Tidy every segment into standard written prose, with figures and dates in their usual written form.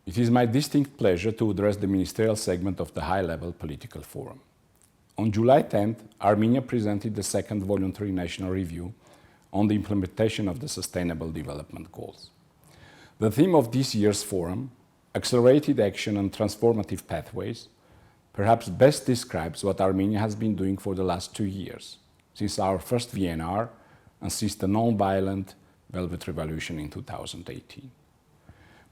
It is my distinct pleasure to address the ministerial segment of the high-level political forum. On July 10th, Armenia presented the second voluntary national review on the implementation of the Sustainable Development Goals. The theme of this year's forum, Accelerated Action and Transformative Pathways, perhaps best describes what Armenia has been doing for the last 2 years, since our first VNR and since the non-violent Velvet Revolution in 2018.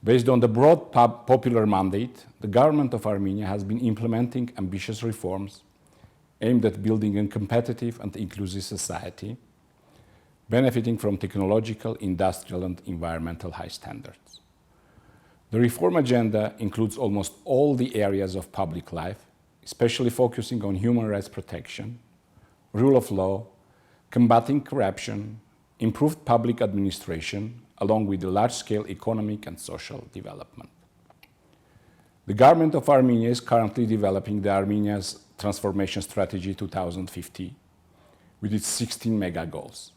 Based on the broad popular mandate, the government of Armenia has been implementing ambitious reforms aimed at building a competitive and inclusive society, benefiting from technological, industrial, and environmental high standards. The reform agenda includes almost all the areas of public life, especially focusing on human rights protection, rule of law, combating corruption, improved public administration, along with the large-scale economic and social development. The government of Armenia is currently developing the Armenia's Transformation Strategy 2050 with its 16 mega goals.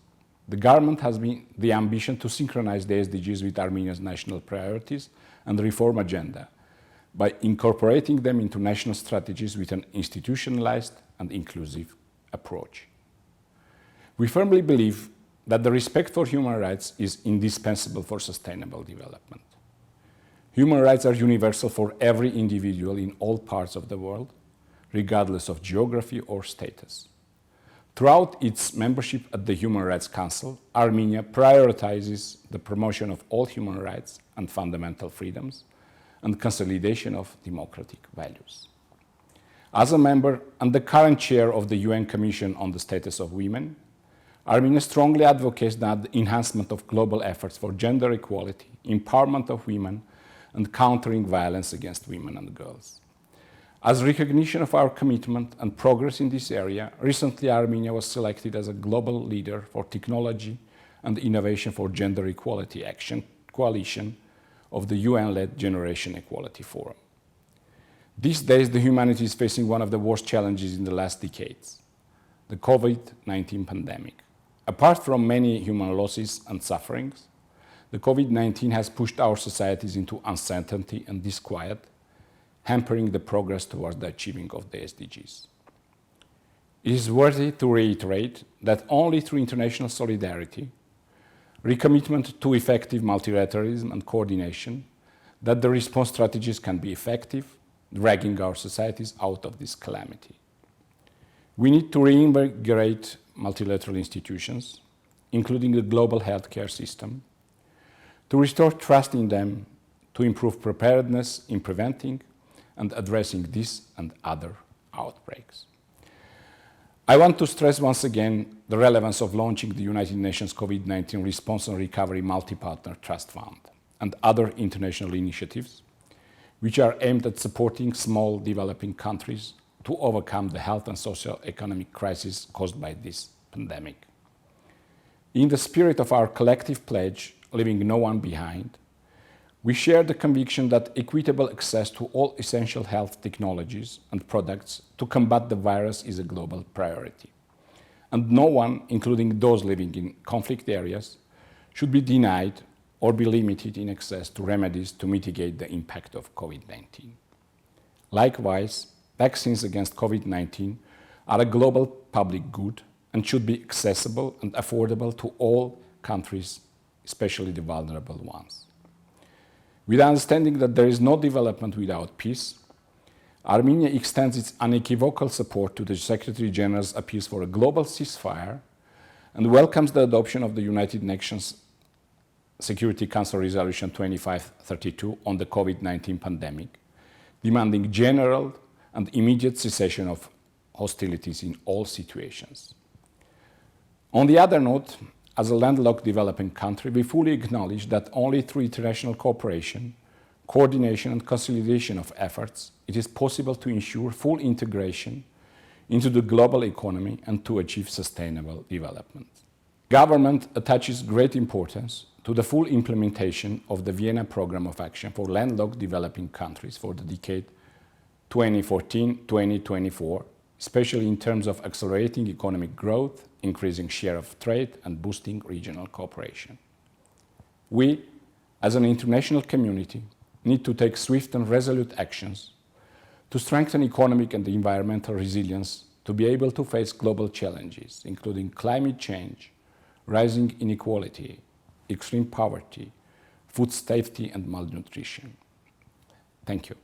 The government has the ambition to synchronize the SDGs with Armenia's national priorities and the reform agenda by incorporating them into national strategies with an institutionalized and inclusive approach. We firmly believe that the respect for human rights is indispensable for sustainable development. Human rights are universal for every individual in all parts of the world, regardless of geography or status. Throughout its membership at the Human Rights Council, Armenia prioritizes the promotion of all human rights and fundamental freedoms and consolidation of democratic values. As a member and the current chair of the UN Commission on the Status of Women, Armenia strongly advocates the enhancement of global efforts for gender equality, empowerment of women, and countering violence against women and girls. As recognition of our commitment and progress in this area, recently Armenia was selected as a global leader for technology and innovation for gender equality action coalition of the UN-led Generation Equality Forum. These days, the humanity is facing one of the worst challenges in the last decades, the COVID-19 pandemic. Apart from many human losses and sufferings, the COVID-19 has pushed our societies into uncertainty and disquiet, hampering the progress towards the achieving of the SDGs. It is worthy to reiterate that only through international solidarity, recommitment to effective multilateralism and coordination, that the response strategies can be effective, dragging our societies out of this calamity. We need to reinvigorate multilateral institutions, including the global healthcare system, to restore trust in them, to improve preparedness in preventing and addressing this and other outbreaks. I want to stress once again the relevance of launching the United Nations COVID-19 Response and Recovery Multi-Partner Trust Fund and other international initiatives which are aimed at supporting small developing countries to overcome the health and socio-economic crisis caused by this pandemic. In the spirit of our collective pledge, leaving no one behind, we share the conviction that equitable access to all essential health technologies and products to combat the virus is a global priority. And no one, including those living in conflict areas, should be denied or be limited in access to remedies to mitigate the impact of COVID-19. Likewise, vaccines against COVID-19 are a global public good and should be accessible and affordable to all countries, especially the vulnerable ones. With the understanding that there is no development without peace, Armenia extends its unequivocal support to the Secretary General's appeals for a global ceasefire and welcomes the adoption of the United Nations Security Council Resolution 2532 on the COVID-19 pandemic, demanding general and immediate cessation of hostilities in all situations. On the other note, as a landlocked developing country, we fully acknowledge that only through international cooperation, coordination and consolidation of efforts, it is possible to ensure full integration into the global economy and to achieve sustainable development. Government attaches great importance to the full implementation of the Vienna Programme of Action for landlocked developing countries for the decade 2014-2024, especially in terms of accelerating economic growth, increasing share of trade, and boosting regional cooperation. We, as an international community, need to take swift and resolute actions to strengthen economic and environmental resilience to be able to face global challenges, including climate change, rising inequality, extreme poverty, food safety and malnutrition. Thank you.